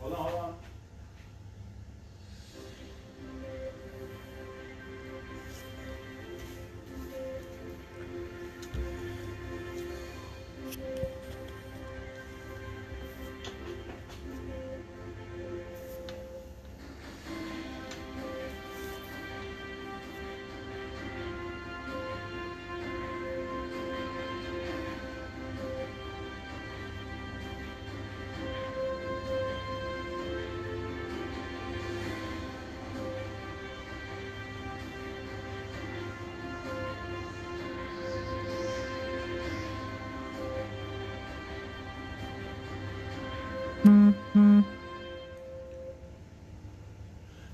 Hold on, hold on.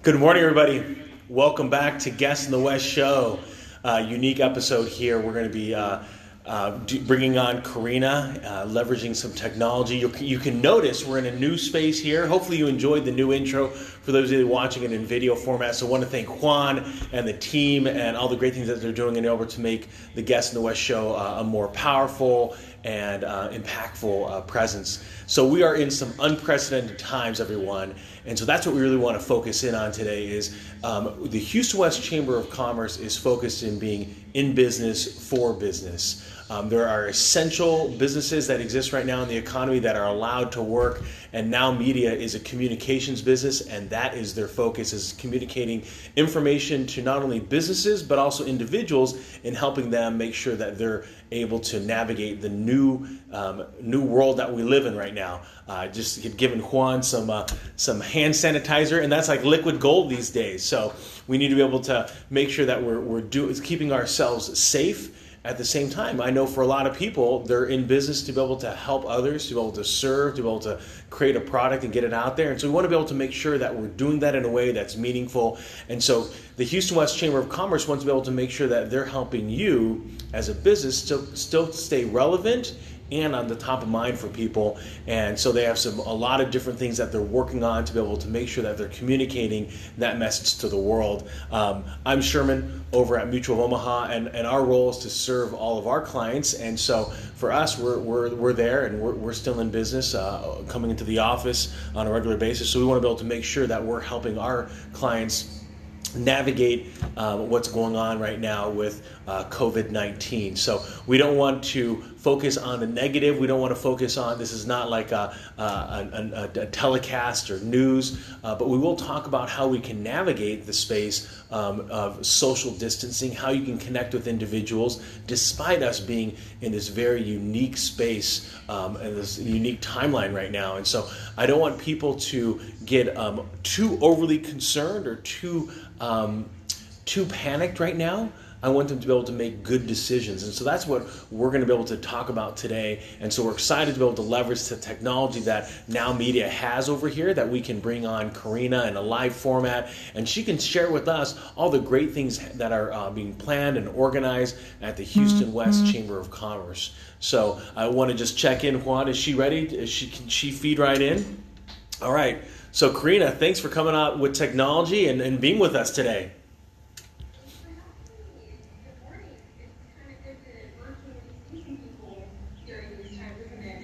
Good morning, everybody. Welcome back to Guest in the West show. Unique episode here. We're going to be bringing on Karina, leveraging some technology. You can notice we're in a new space here. Hopefully you enjoyed the new intro for those of you watching it in video format. So I want to thank Juan and the team and all the great things that they're doing in order to make the Guest in the West show a more powerful and impactful presence. So we are in some unprecedented times, everyone. And so that's what we really want to focus in on today is the Houston West Chamber of Commerce is focused in being in business for business. There are essential businesses that exist right now in the economy that are allowed to work, and Now Media is a communications business, and that is their focus, is communicating information to not only businesses but also individuals and helping them make sure that they're able to navigate the new world that we live in right now. Just giving Juan some hand sanitizer, and that's like liquid gold these days. So we need to be able to make sure that we're keeping ourselves safe. At the same time, I know for a lot of people, they're in business to be able to help others, to be able to serve, to be able to create a product and get it out there. And so we want to be able to make sure that we're doing that in a way that's meaningful. And so the Houston West Chamber of Commerce wants to be able to make sure that they're helping you as a business still stay relevant and on the top of mind for people. And so they have a lot of different things that they're working on to be able to make sure that they're communicating that message to the world. I'm Sherman over at Mutual of Omaha, and our role is to serve all of our clients. And so for us, we're there, and we're still in business, coming into the office on a regular basis. So we want to be able to make sure that we're helping our clients navigate what's going on right now with COVID-19. So we don't want to focus on the negative. We don't want to focus on, this is not like a telecast or news, but we will talk about how we can navigate the space of social distancing, how you can connect with individuals despite us being in this very unique space and this unique timeline right now. And so I don't want people to get too overly concerned or too panicked right now. I want them to be able to make good decisions. And so that's what we're going to be able to talk about today. And so we're excited to be able to leverage the technology that Now Media has over here, that we can bring on Karina in a live format, and she can share with us all the great things that are being planned and organized at the Houston West Chamber of Commerce. So I want to just check in. Juan, is she ready? Can she feed right in? All right. So Karina, thanks for coming out with technology and being with us today.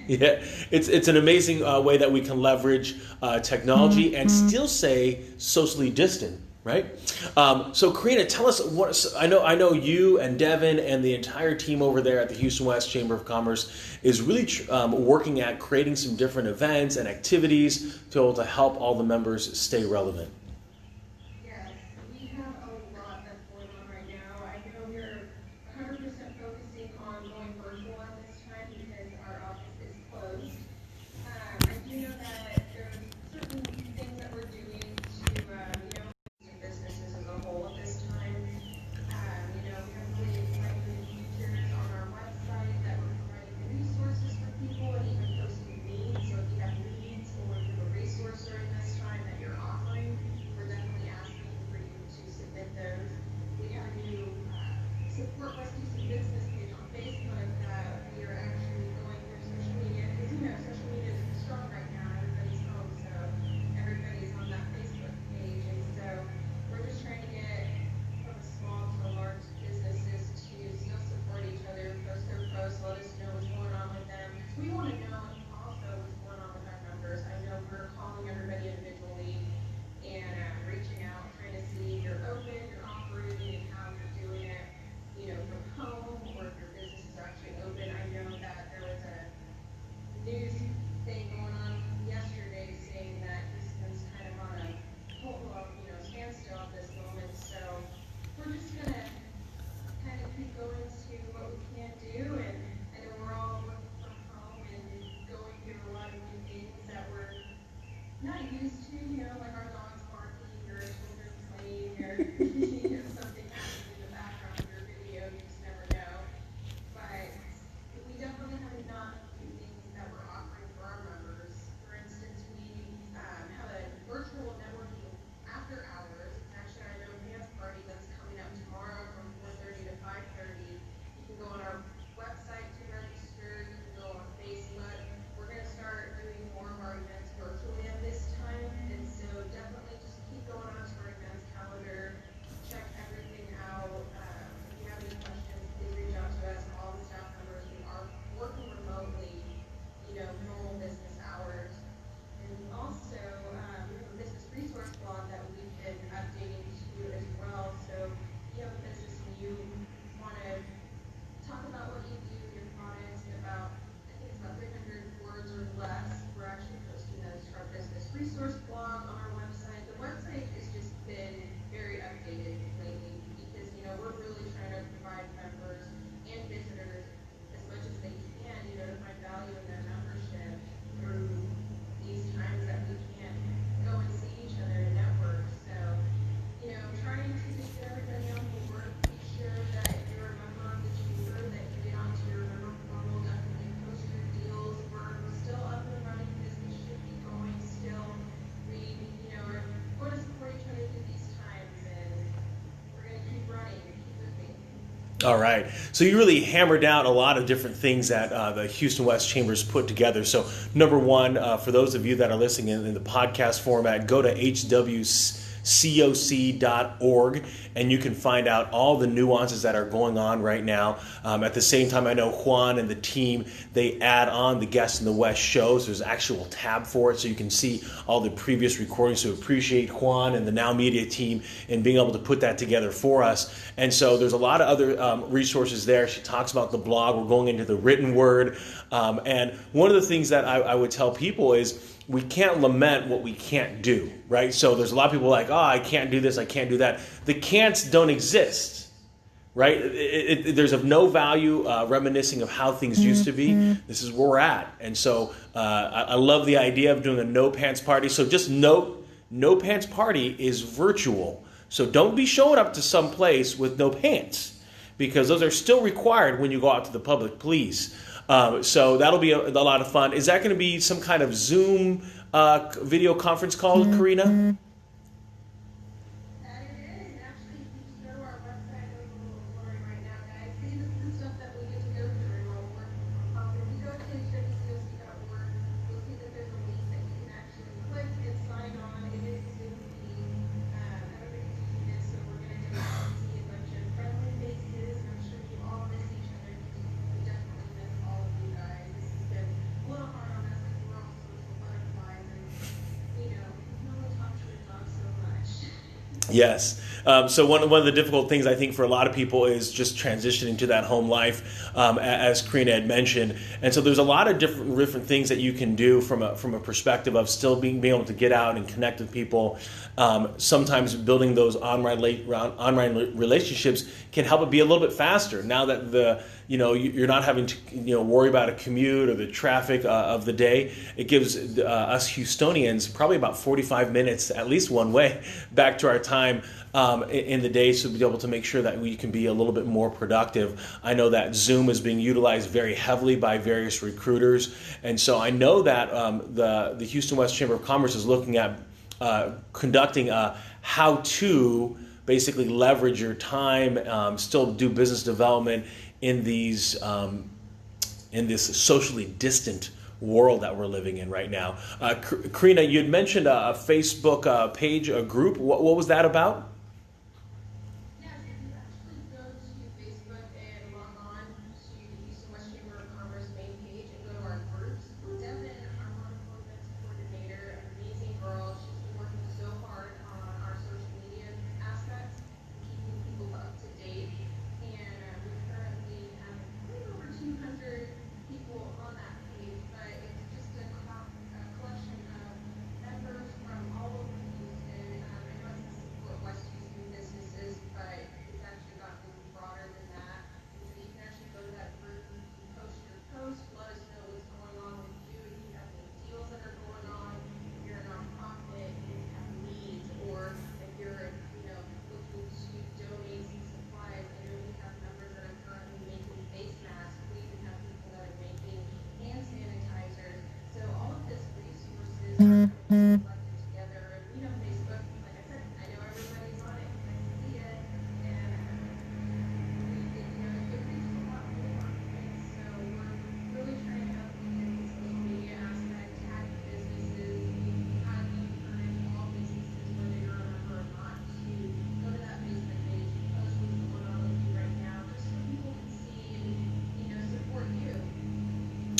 Yeah, it's an amazing way that we can leverage technology and still stay socially distant, right? So Karina, tell us what. I know you and Devin and the entire team over there at the Houston West Chamber of Commerce is really working at creating some different events and activities to be able to help all the members stay relevant. Yes, we have a lot that's going on right now. I know we're 100% focusing on going virtual at this time because our office is closed. I do know that there's certain things that we're doing to, businesses as a whole at this time. We have really exciting features on our website that we're providing resources for people and even posting needs. So if you have needs or you have a resource during this time that you're offering, resource blog on our website. The website has just been very updated lately because, we're really trying to provide members and visitors as much as they can, to find value in their membership through these times that we can't go and see each other and network. So, trying to just get everybody on board, be sure that you're a member of the chamber, that you get onto your member portal, definitely post your deals. We're still up and running, business should be going still. We're going to support each other through these times, and we're going to keep running and keep moving. All right. So you really hammered out a lot of different things that the Houston West Chambers put together. So number one, for those of you that are listening in the podcast format, go to hwcoc.org and you can find out all the nuances that are going on right now. At the same time, I know Juan and the team, they add on the Guest in the West shows. There's an actual tab for it so you can see all the previous recordings. So appreciate Juan and the Now Media team in being able to put that together for us. And so there's a lot of other resources there. She talks about the blog. We're going into the written word. And one of the things that I would tell people is we can't lament what we can't do, right? So there's a lot of people like, oh, I can't do this, I can't do that. The can'ts don't exist, right? There's of no value reminiscing of how things used to be. This is where we're at. And so I love the idea of doing a no pants party. So just note, no pants party is virtual. So don't be showing up to some place with no pants because those are still required when you go out to the public, please. So that'll be a lot of fun. Is that going to be some kind of Zoom video conference call, Karina? That it is. Actually, if you just go to our website, there's a little story right now, guys. See, this is the stuff that we get to go through while we're working from home. If you go to hwcoc.org, you'll see that there's a link that you can actually click and sign on. It is Zoom meeting. Everybody's using this, so we're going to definitely see a bunch of friendly faces. I'm sure you all miss each other. We definitely miss all of you guys. This has been a little hard on us because we're all social butterflies and, we can only talk to a dog so much. Yes. So one of the difficult things I think for a lot of people is just transitioning to that home life, as Karina had mentioned. And so there's a lot of different things that you can do from a perspective of still being able to get out and connect with people. Sometimes building those online relationships can help it be a little bit faster. Now that you're not having to worry about a commute or the traffic of the day. It gives us Houstonians probably about 45 minutes, at least one way, back to our time in the day, so be able to make sure that we can be a little bit more productive. I know that Zoom is being utilized very heavily by various recruiters, and so I know that the Houston West Chamber of Commerce is looking at conducting how to basically leverage your time, still do business development in these in this socially distant world that we're living in right now. Karina, you had mentioned a Facebook page, a group. What was that about? Yes, if you actually go to Facebook and log on to the Houston West Chamber of Commerce main page and go to our groups, Devin, our wonderful events coordinator, amazing girl, she's been working so hard on our social media aspects, keeping people up to date. And we currently have, I believe, over 200 people on that page, but it's just a collection of members from all over Houston. It must support West Houston businesses, but it's actually gotten broader than that. So you can actually go to that group, you can post your post, let us know what's going on with you, if you have any deals that are going on, if you're a nonprofit, if you have needs, or if you're, looking to donate some supplies. I know we have members that are currently making face masks. We even have people that are making hand sanitizers. So all of this resources are collected together. And Facebook, like I said, I know everybody's on it. I see it. And it reaches a lot more. And so we're really trying to help you in the social media aspect, tag businesses. We highly encourage all businesses, whether you're a member or not, to go to that Facebook page, post what's going on with you right now, just so people can see and, support you.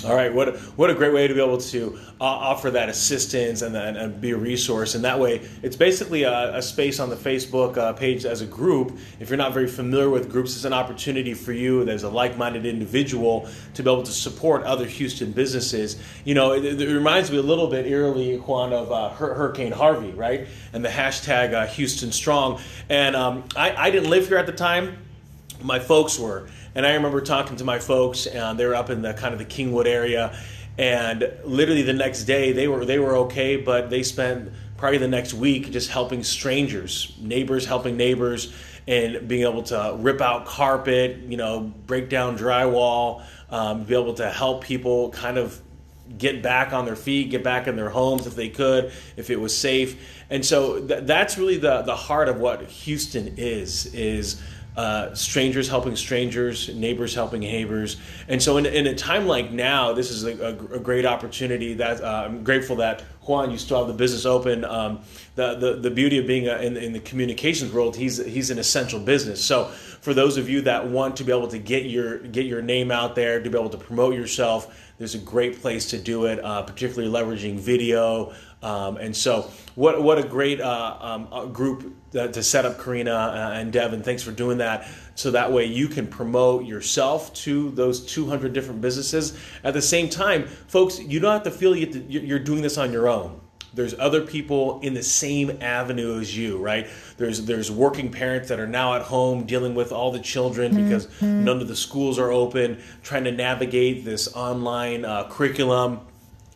All right, what a great way to be able to offer that assistance and be a resource. And that way, it's basically a space on the Facebook page as a group. If you're not very familiar with groups, it's an opportunity for you as a like-minded individual to be able to support other Houston businesses. You know, it reminds me a little bit eerily, Juan, of Hurricane Harvey, right? And the hashtag Houston Strong. And I didn't live here at the time. My folks were. And I remember talking to my folks, and they were up in the kind of the Kingwood area, and literally the next day they were okay, but they spent probably the next week just helping strangers, neighbors helping neighbors, and being able to rip out carpet, you know, break down drywall, be able to help people kind of get back on their feet, get back in their homes if they could, if it was safe. And so that's really the heart of what Houston is strangers helping strangers, neighbors helping neighbors. And so in a time like now, this is a great opportunity. That I'm grateful that, Juan, you still have the business open. The beauty of being in the communications world, he's an essential business. So for those of you that want to be able to get your name out there, to be able to promote yourself, there's a great place to do it, particularly leveraging video. And so what a great group to set up, Karina and Devin. Thanks for doing that. So that way you can promote yourself to those 200 different businesses. At the same time, folks, you don't have to feel you're doing this on your own. There's other people in the same avenue as you, right? There's working parents that are now at home dealing with all the children because none of the schools are open, trying to navigate this online curriculum.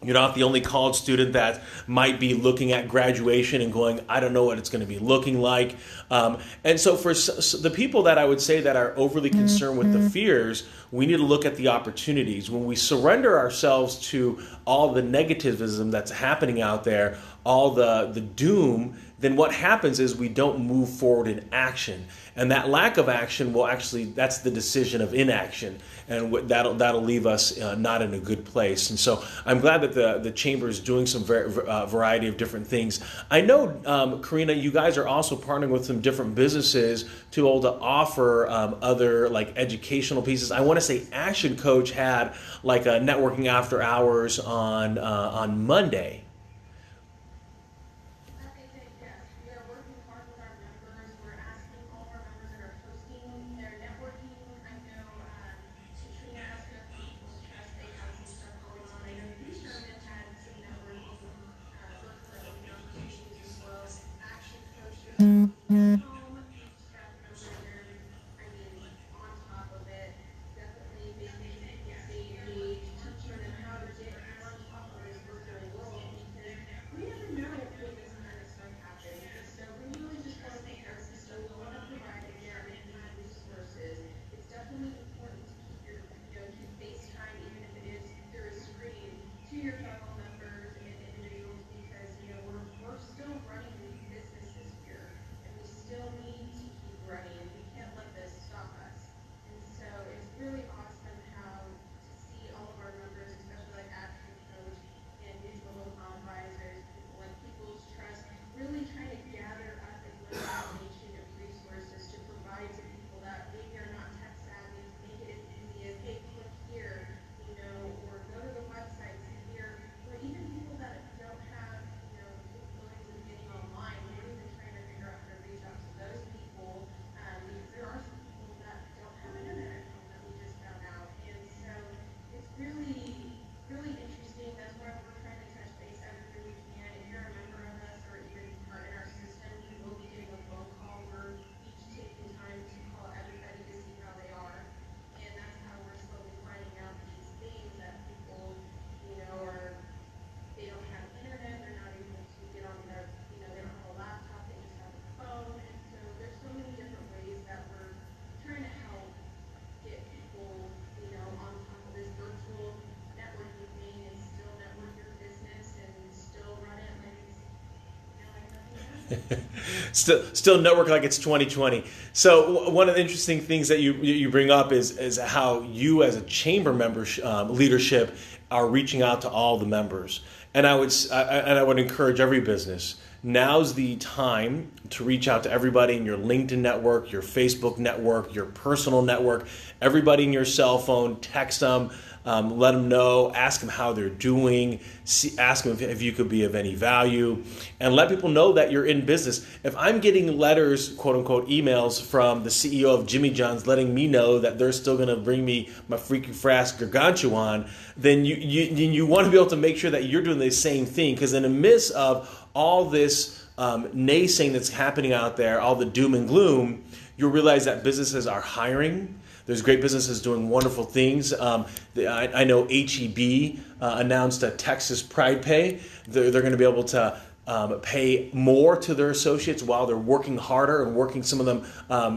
You're not the only college student that might be looking at graduation and going, I don't know what it's going to be looking like. And so for the people that I would say that are overly concerned with the fears, we need to look at the opportunities. When we surrender ourselves to all the negativism that's happening out there, all the doom, then what happens is we don't move forward in action. And that lack of action will actually, that's the decision of inaction. And that'll leave us not in a good place. And so I'm glad that the Chamber is doing some variety of different things. I know, Karina, you guys are also partnering with some different businesses to be able to offer other like educational pieces. I want to say Action Coach had like a networking after hours on Monday. Still network like it's 2020. So one of the interesting things that you bring up is how you as a chamber member leadership are reaching out to all the members. And I would encourage every business. Now's the time to reach out to everybody in your LinkedIn network, your Facebook network, your personal network, everybody in your cell phone, text them, Let them know, ask them how they're doing, ask them if you could be of any value, and let people know that you're in business. If I'm getting letters, quote unquote, emails from the CEO of Jimmy John's letting me know that they're still going to bring me my Freaky Frask gargantuan, then you want to be able to make sure that you're doing the same thing, because in the midst of all this naysaying that's happening out there, all the doom and gloom, you'll realize that businesses are hiring. There's great businesses doing wonderful things. I know HEB announced a Texas Pride Pay. They're going to be able to pay more to their associates while they're working harder and working, some of them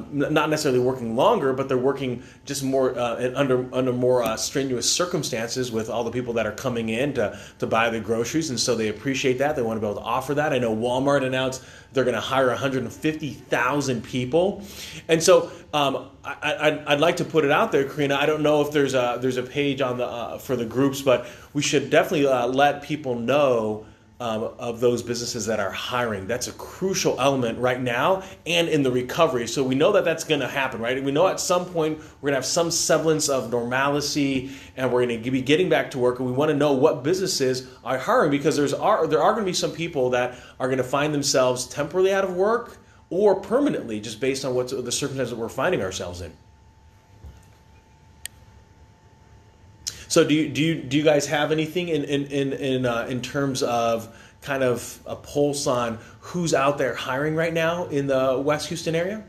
not necessarily working longer, but they're working just more under more strenuous circumstances with all the people that are coming in to buy the groceries, and so they appreciate that. They want to be able to offer that. I know Walmart announced they're going to hire 150,000 people, and so I'd like to put it out there, Karina. I don't know if there's a page on the for the groups, but we should definitely let people know of those businesses that are hiring. That's a crucial element right now and in the recovery. So we know that that's going to happen, right? We know at some point we're going to have some semblance of normalcy and we're going to be getting back to work, and we want to know what businesses are hiring, because there are going to be some people that are going to find themselves temporarily out of work or permanently, just based on what the circumstances that we're finding ourselves in. So do you guys have anything in terms of kind of a pulse on who's out there hiring right now in the West Houston area?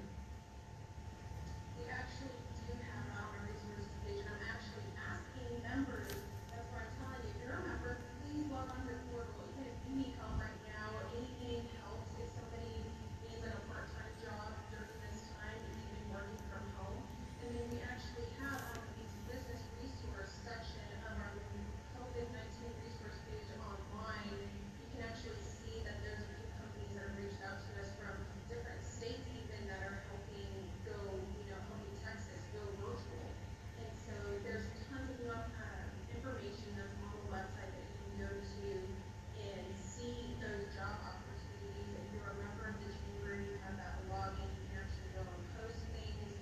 We actually do have it on our resources page, and I'm actually asking members. That's why I'm telling you, if you're a member, please log on to the portal. Even if you need help right now, anything helps. If somebody needs a part-time job during this time, if you've been working from home, and then we actually have on the business resource section of our COVID-19 resource page online, you can actually see that there's a few companies that have reached out to us from different states even that are helping helping Texas go virtual. And so there's tons of information that's on the website that you can go to and see those job opportunities. If you're a member of the chamber, you have that login, you can actually go and post things.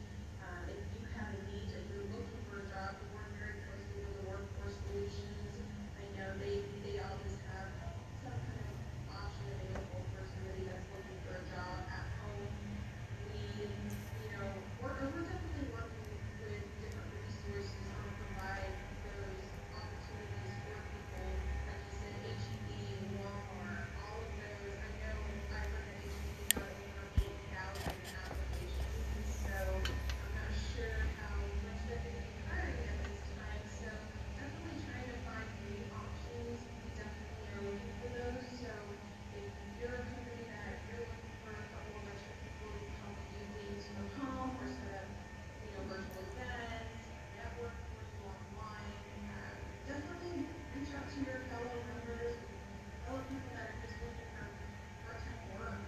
If you have a need, if you're looking for a job, we work very closely with the Workforce Solutions. I know they always have some kind of option available for somebody that's looking for a job at home. We're definitely working with different resources to provide those opportunities for people. Like you said, HEB, Walmart, all of those. I know I heard that HEB got over 8,000 applications, and so I'm not sure how much they're going to be hiring at this time. So definitely trying to find new options. We definitely are looking for those. So if you're a company that you're looking for a couple of extra people to help do things from home or set up, virtual events, network for you online, definitely reach out to your fellow members, fellow people that are just looking for part-time work.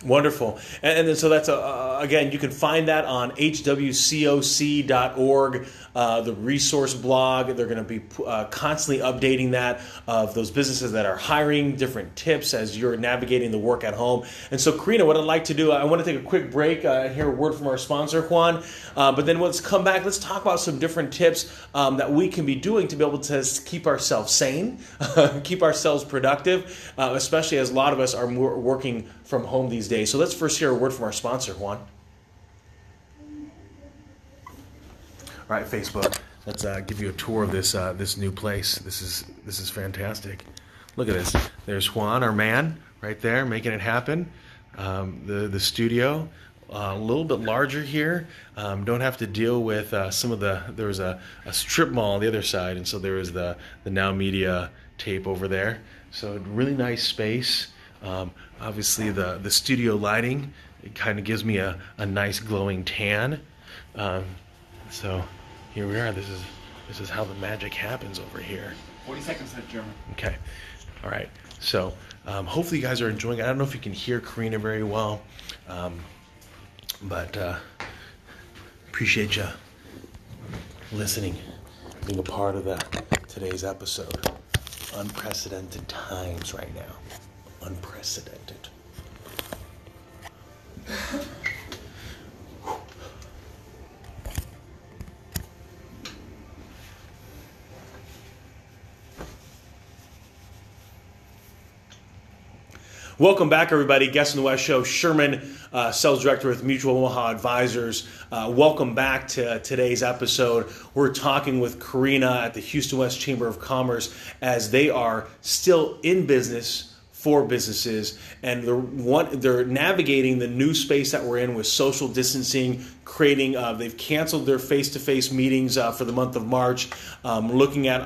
Wonderful. And then so that's, again, you can find that on hwcoc.org, the resource blog. They're going to be constantly updating that of those businesses that are hiring, different tips as you're navigating the work at home. And so, Karina, what I'd like to do, I want to take a quick break, hear a word from our sponsor, Juan. But then let's come back. Let's talk about some different tips that we can be doing to be able to keep ourselves sane, keep ourselves productive, especially as a lot of us are working from home these days. So let's first hear a word from our sponsor, Juan. All right, Facebook. Let's give you a tour of this new place. This is fantastic. Look at this. There's Juan, our man, right there, making it happen. The studio, a little bit larger here. Don't have to deal with there was a strip mall on the other side, and so there was the Now Media tape over there. So really nice space. Obviously the studio lighting, it kind of gives me a nice glowing tan. So here we are. This is how the magic happens over here. 40 seconds left, German. Okay. All right. So hopefully you guys are enjoying it. I don't know if you can hear Karina very well, but appreciate you listening, being a part of today's episode. Unprecedented times right now. Unprecedented. Welcome back, everybody. Guest in the West Show, Sherman, Sales Director with Mutual Omaha Advisors. Welcome back to today's episode. We're talking with Karina at the Houston West Chamber of Commerce as they are still in business for businesses, and they're navigating the new space that we're in with social distancing, creating, they've canceled their face-to-face meetings for the month of March, looking at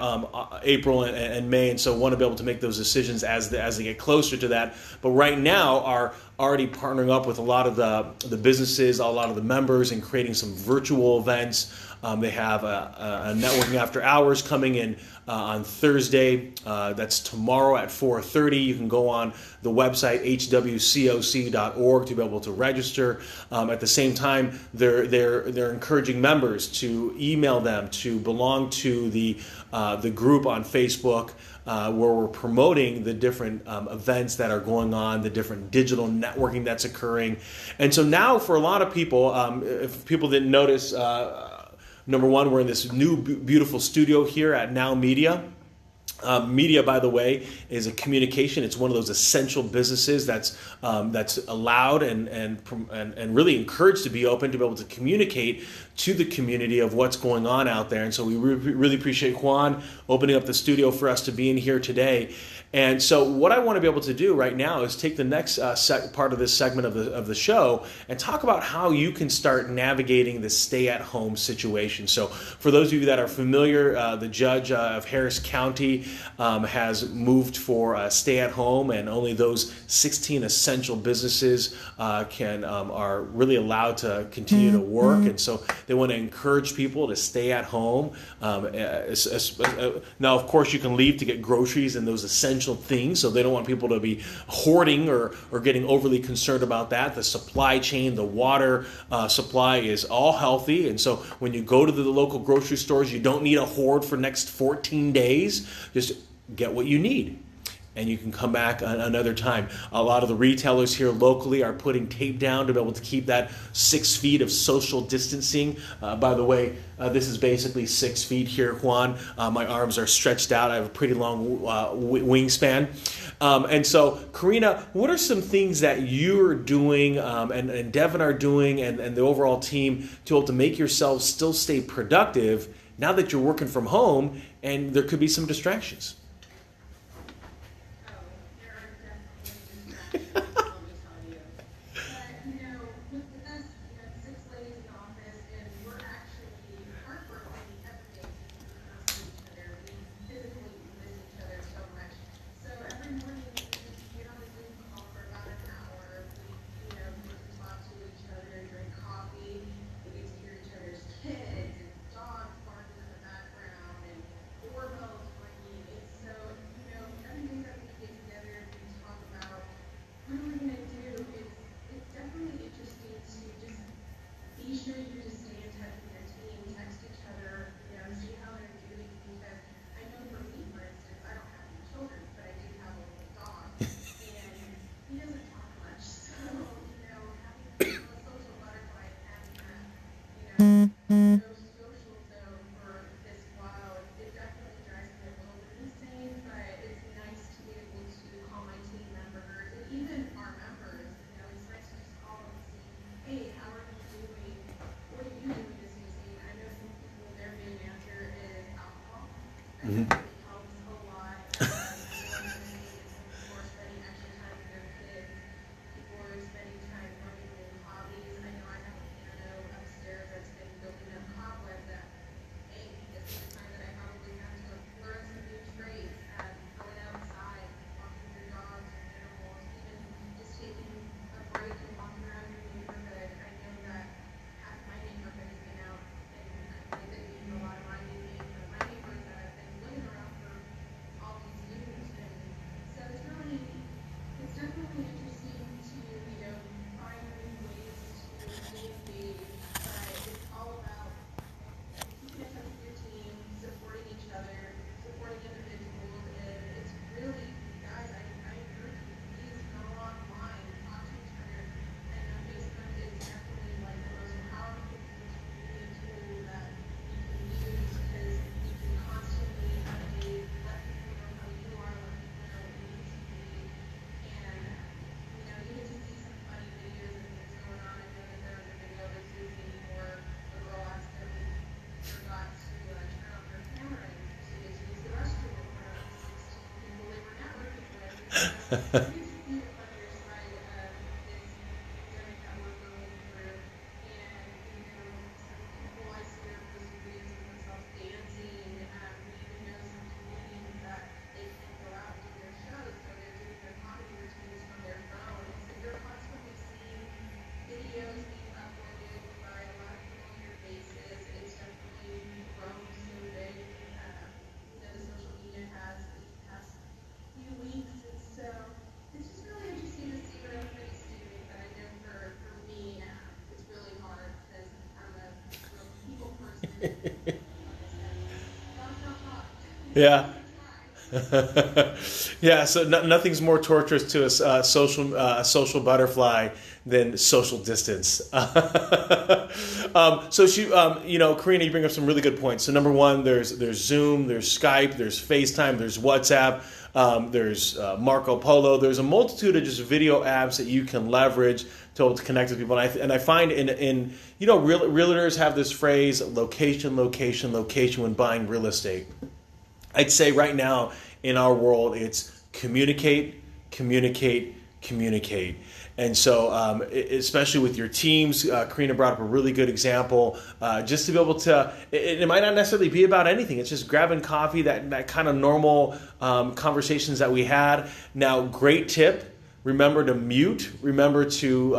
April and May, and so want to be able to make those decisions as they get closer to that. But right now are already partnering up with a lot of the businesses, a lot of the members, and creating some virtual events. They have a networking after hours coming in on Thursday. That's tomorrow at 4:30. You can go on the website hwcoc.org to be able to register. At the same time, they're encouraging members to email them to belong to the group on Facebook. Where we're promoting the different events that are going on, the different digital networking that's occurring. And so now for a lot of people, if people didn't notice, number one, we're in this new beautiful studio here at Now Media. Media, by the way, is a communication. It's one of those essential businesses that's allowed and really encouraged to be open to be able to communicate to the community of what's going on out there. And so we really appreciate Juan opening up the studio for us to be in here today. And so what I want to be able to do right now is take the next part of this segment of the show and talk about how you can start navigating the stay-at-home situation. So for those of you that are familiar, the judge of Harris County has moved for stay-at-home, and only those 16 essential businesses are really allowed to continue to work. And so they want to encourage people to stay at home. Now, of course, you can leave to get groceries and those essential things, so they don't want people to be hoarding or getting overly concerned about that. The supply chain, the water supply is all healthy, and so when you go to the local grocery stores, you don't need a hoard for next 14 days. Just get what you need, and you can come back another time. A lot of the retailers here locally are putting tape down to be able to keep that 6 feet of social distancing. By the way, this is basically 6 feet here, Juan. My arms are stretched out. I have a pretty long wingspan. And so, Karina, what are some things that you're doing and Devin are doing and the overall team to be able to make yourselves still stay productive now that you're working from home and there could be some distractions? You get to see the funnier side of this pandemic that we're going through. And, some people, I see their posts and videos of themselves dancing. We even know some comedians that they can't go out and do their shows, so they're doing their comedy routines from their phone. And so you're constantly seeing videos being uploaded by a lot of familiar faces. It's definitely grown so big. The social media has these past few weeks, and so it's just really interesting to see what everybody's doing. But I know for me, it's really hard because I'm a real people person. Like I said, talk. Yeah. Try. Yeah, so nothing's more torturous to a social butterfly than social distance. Karina, you bring up some really good points. So number one, there's Zoom, there's Skype, there's FaceTime, there's WhatsApp, there's Marco Polo. There's a multitude of just video apps that you can leverage to be able to connect with people. And I find realtors have this phrase, location, location, location when buying real estate. I'd say right now in our world, it's communicate, communicate, communicate. And so, especially with your teams, Karina brought up a really good example. Just to be able to, it might not necessarily be about anything. It's just grabbing coffee, that kind of normal conversations that we had. Now, great tip. Remember to mute. Remember to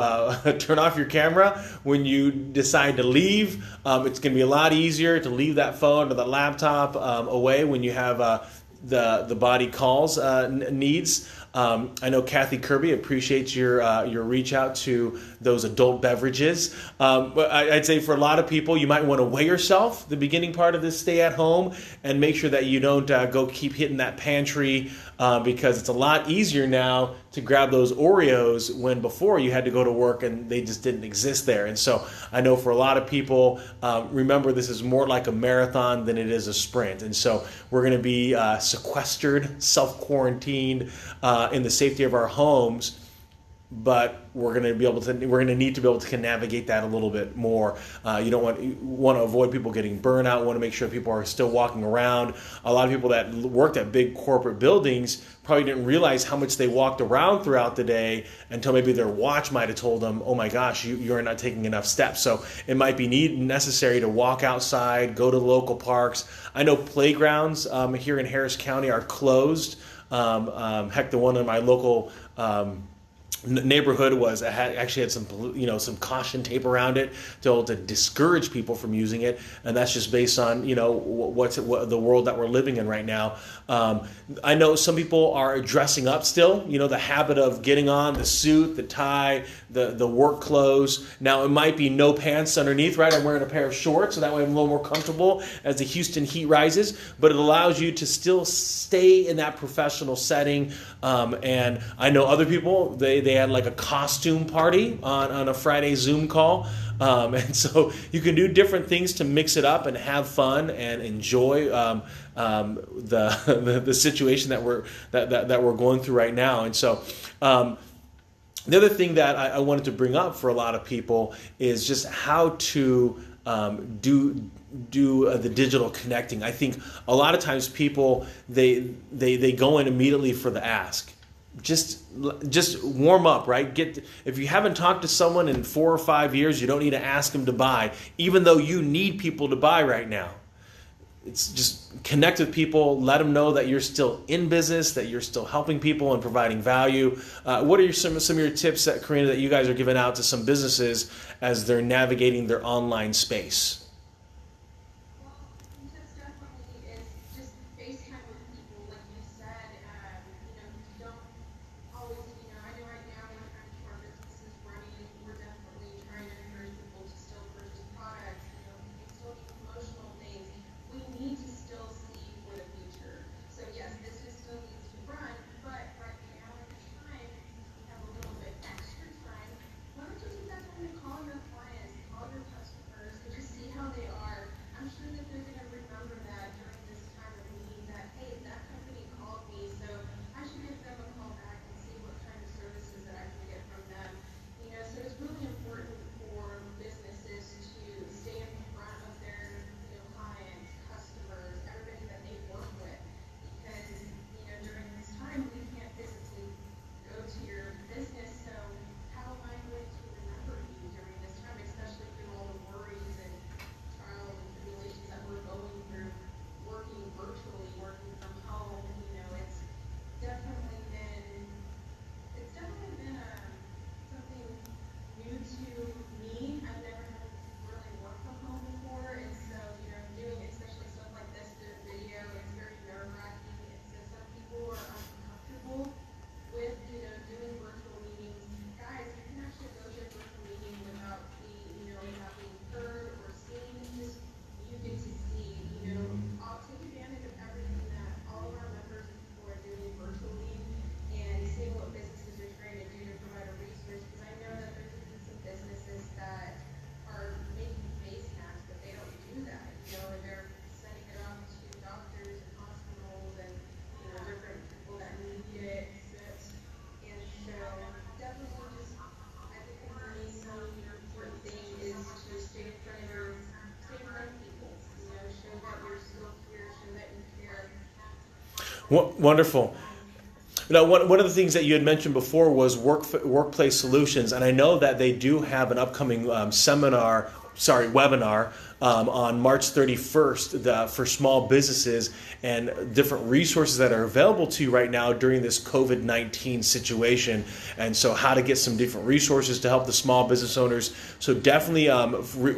turn off your camera when you decide to leave. It's going to be a lot easier to leave that phone or the laptop away when you have the body calls needs. I know Kathy Kirby appreciates your reach out to those adult beverages. But I'd say for a lot of people, you might want to weigh yourself the beginning part of this stay at home and make sure that you don't go keep hitting that pantry because it's a lot easier now to grab those Oreos when before you had to go to work and they just didn't exist there. And so I know for a lot of people, remember this is more like a marathon than it is a sprint. And so we're going to be sequestered, self-quarantined in the safety of our homes. But we're going to need to be able to navigate that a little bit more. You don't want to avoid people getting burnout. Want to make sure people are still walking around. A lot of people that worked at big corporate buildings probably didn't realize how much they walked around throughout the day until maybe their watch might have told them, "Oh my gosh, you're not taking enough steps." So it might be necessary to walk outside, go to local parks. I know playgrounds here in Harris County are closed. Heck, the one in my local neighborhood actually had some caution tape around it to discourage people from using it, and that's just based on what the world that we're living in right now. I know some people are dressing up still, the habit of getting on the suit, the tie, the work clothes. Now it might be no pants underneath, right? I'm wearing a pair of shorts, so that way I'm a little more comfortable as the Houston heat rises, but it allows you to still stay in that professional setting. And I know other people, they had like a costume party on a Friday Zoom call. And so you can do different things to mix it up and have fun and enjoy the situation that we're going through right now. And so the other thing that I wanted to bring up for a lot of people is just how to do the digital connecting. I think a lot of times people they go in immediately for the ask. Just warm up, right? If you haven't talked to someone in 4 or 5 years, you don't need to ask them to buy, even though you need people to buy right now. It's just connect with people, let them know that you're still in business, that you're still helping people and providing value. What are some of your tips, Karina, that you guys are giving out to some businesses as they're navigating their online space? Well, tips definitely is just FaceTime with people, like you said. Don't always, I know right now when it comes to our businesses running, we're definitely trying to encourage people to still purchase products. We still need promotional things. We need to still see for the future. So yes, business still needs to run, but right now at the time, we have a little bit extra time. Why don't you take that time to call your clients, call your customers, and just see how Wonderful. Now, one of the things that you had mentioned before was workplace solutions, and I know that they do have an upcoming webinar on March 31st for small businesses and different resources that are available to you right now during this COVID-19 situation. And so how to get some different resources to help the small business owners. So definitely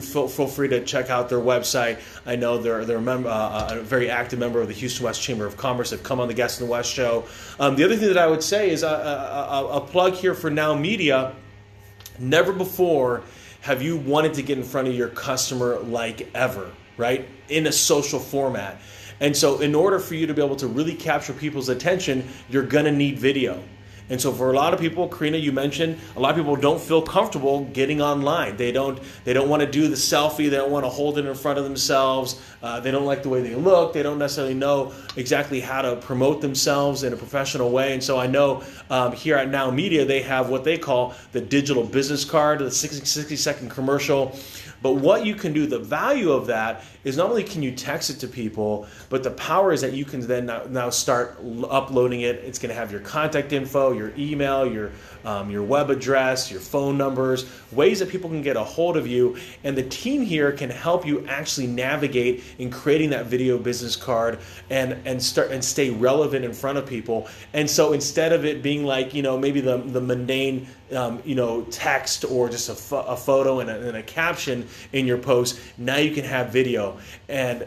feel free to check out their website. I know they're a very active member of the Houston West Chamber of Commerce. They've come on the Guest in the West show. The other thing that I would say is a plug here for Now Media. Never before have you wanted to get in front of your customer like ever, right? In a social format. And so in order for you to be able to really capture people's attention, you're going to need video. And so for a lot of people, Karina, you mentioned, a lot of people don't feel comfortable getting online. They don't want to do the selfie. They don't want to hold it in front of themselves. They don't like the way they look. They don't necessarily know exactly how to promote themselves in a professional way. And so I know here at Now Media, they have what they call the digital business card, the 60-second commercial. But what you can do, the value of that is not only can you text it to people, but the power is that you can then now start uploading it. It's going to have your contact info, your email, your web address, your phone numbers, ways that people can get a hold of you. And the team here can help you actually navigate in creating that video business card and stay relevant in front of people. And so instead of it being like, maybe the mundane text or just a photo and a caption in your post, now you can have video. And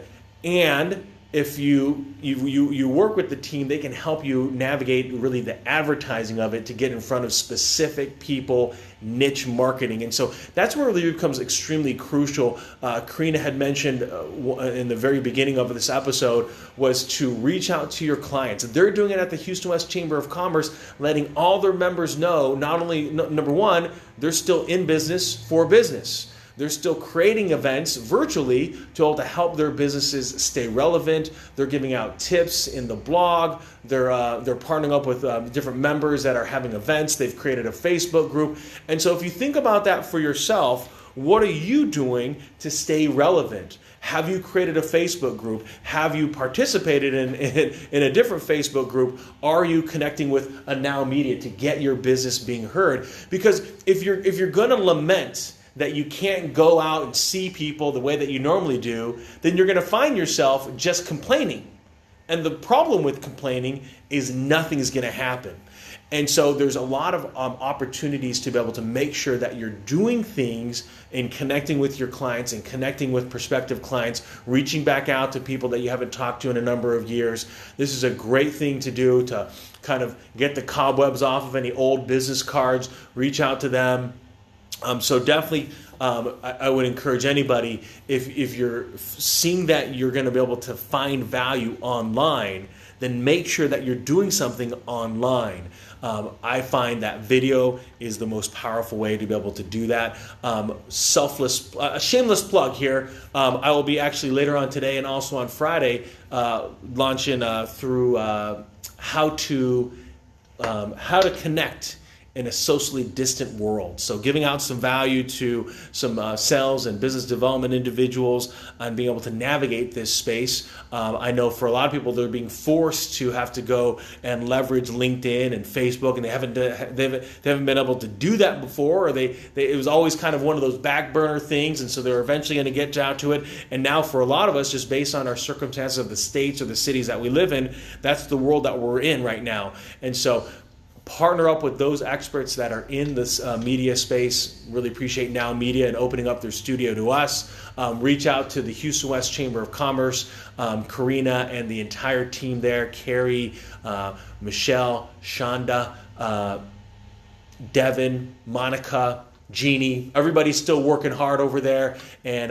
if you work with the team, they can help you navigate really the advertising of it to get in front of specific people, niche marketing. And so that's where it really becomes extremely crucial. Karina had mentioned in the very beginning of this episode was to reach out to your clients. They're doing it at the Houston West Chamber of Commerce, letting all their members know, not only, number one, they're still in business for business. They're still creating events virtually to be able to help their businesses stay relevant. They're giving out tips in the blog. They're partnering up with different members that are having events. They've created a Facebook group. And so if you think about that for yourself, what are you doing to stay relevant? Have you created a Facebook group? Have you participated in a different Facebook group? Are you connecting with a Now Media to get your business being heard? Because if you're going to lament that you can't go out and see people the way that you normally do, then you're going to find yourself just complaining. And the problem with complaining is nothing is going to happen. And so there's a lot of opportunities to be able to make sure that you're doing things and connecting with your clients and connecting with prospective clients, reaching back out to people that you haven't talked to in a number of years. This is a great thing to do to kind of get the cobwebs off of any old business cards, reach out to them. So definitely, I would encourage anybody, if you're seeing that you're going to be able to find value online, then make sure that you're doing something online. I find that video is the most powerful way to be able to do that. A shameless plug here. I will be actually later on today and also on Friday launching through how to connect in a socially distant world. So giving out some value to some sales and business development individuals and being able to navigate this space. I know for a lot of people, they're being forced to have to go and leverage LinkedIn and Facebook, and they haven't been able to do that before, or it was always kind of one of those back burner things, and so they're eventually going to get out to it. And now for a lot of us, just based on our circumstances of the states or the cities that we live in, that's the world that we're in right now. And so partner up with those experts that are in this media space. Really appreciate Now Media and opening up their studio to us. Reach out to the Houston West Chamber of Commerce, Karina and the entire team there, Carrie, Michelle, Shonda, Devin, Monica, Jeannie. Everybody's still working hard over there, and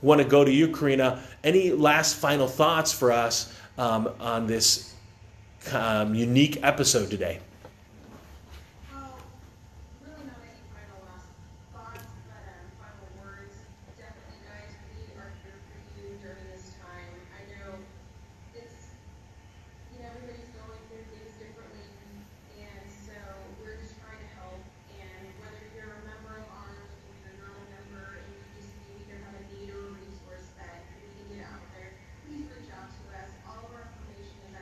want to go to you, Karina. Any last final thoughts for us on this unique episode today? Really not any final last thoughts, but final words. Definitely, guys, we are here for you during this time. I know it's, everybody's going through things differently, and so we're just trying to help. And whether you're a member of ours or you're not a member, and you either have a need or a resource that we can get out there, please reach out to us. All of our information is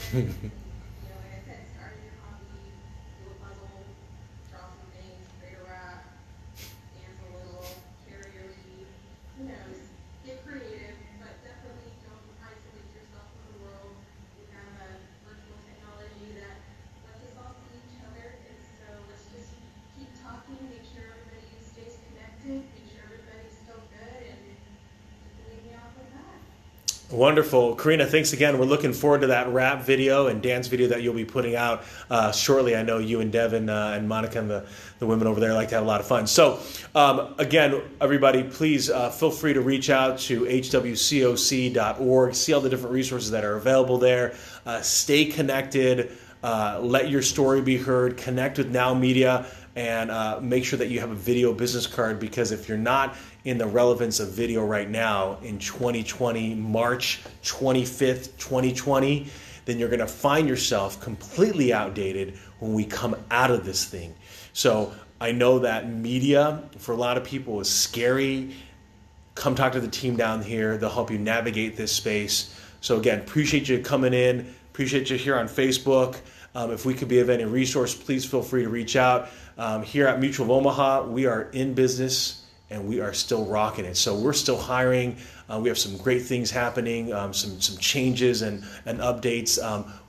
Like I said, start your hobby, do a puzzle, draw some things, create a wrap, dance a little, karaoke, who knows? Get creative, but definitely don't isolate yourself from the world. We have a virtual technology that lets us all see each other, and so let's just keep talking, make sure everybody stays connected, make sure everybody's still good, and just leave me off with that. Wonderful. Karina, thanks again. We're looking forward to that rap video and dance video that you'll be putting out shortly. I know you and Devin and Monica and the women over there like to have a lot of fun. So, again, everybody, please feel free to reach out to hwcoc.org, see all the different resources that are available there. Stay connected. Let your story be heard. Connect with Now Media. And make sure that you have a video business card, because if you're not in the relevance of video right now in 2020, March 25th, 2020, then you're going to find yourself completely outdated when we come out of this thing. So I know that media for a lot of people is scary. Come talk to the team down here. They'll help you navigate this space. So again, appreciate you coming in. Appreciate you here on Facebook. If we could be of any resource, please feel free to reach out. Here at Mutual of Omaha, we are in business and we are still rocking it. So we're still hiring. We have some great things happening, some changes and updates.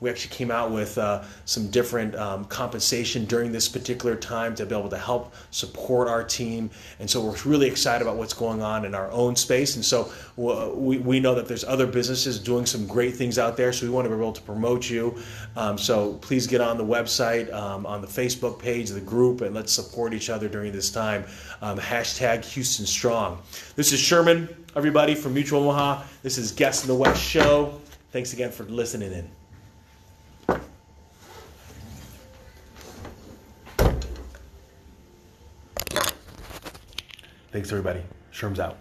We actually came out with some different compensation during this particular time to be able to help support our team. And so we're really excited about what's going on in our own space. And so we know that there's other businesses doing some great things out there. So we want to be able to promote you. So please get on the website, on the Facebook page, the group, and let's support each other during this time. Hashtag Houston Strong. This is Sherman, everybody, from Mutual Omaha. This is Guest in the West show. Thanks again for listening in. Thanks, everybody. Sherm's out.